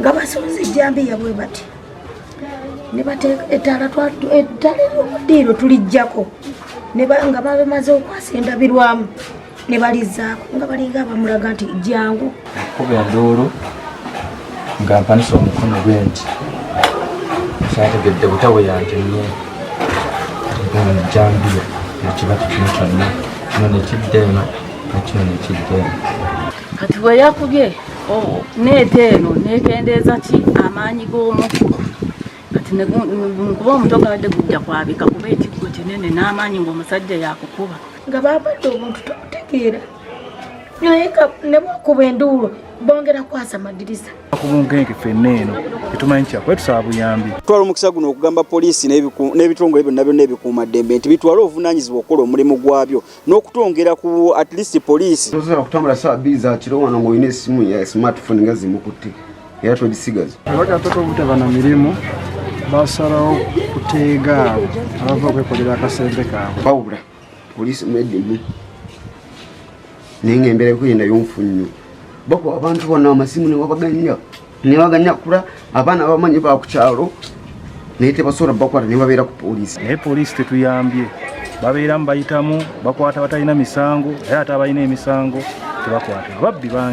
nga basuuzi Bijambiya bwe bati ne bateeka ettaala diro tulijjako nga bamaze okwasa endabirwamu ne balizaako nga balinga bamulaga nti jangu kuba enduulu nga mpanisa omukono gwe nti saategedde butawe yantemye Bijambiya nekibatu kino kyonna kino nekiddeeno nekino nekiddeeno kati bwe yakubye neeta eno nekendeeza ki amaanyi g'omuku kati kuba omutoka badde gujja kwabika kuba ekiggo kinene n'amaanyi ng'omusajja yakukuba nga babadde omuntu tomutegeera naye ne bwakuba enduulu bongera kwasa madirisa kubunkenke ffenna eno etumanyi kyakwe tusaba buyambi twala omukisa guno okugamba poliisi n'ebitongole byonna byonna ebikuumaddembe nti bitwale obuvunaanyizibwa okukola omulimu gwabyo n'okutwongera ku at least poliisi tosobola kutambula saa bbiri za kiro wano ng'olina essimu ya smartphone nga zimukutte era togisigaza abakataka obutaba na mirimu basalawo kuteega abava okwekolera akasembe kaabwe bawula poliisi meddimu naye ng'embeera ekuyenda y'onfunyo bakuba abantu bonna amasimu nebaganya kula abaana bamanyi bakukyalo naye tebasobola bakwata ne babeera ku poliisi naye poliisi tetuyambye babeeramu bayitamu bakwata batalina misango era ate abalina emisango tebakwata ababbi bangi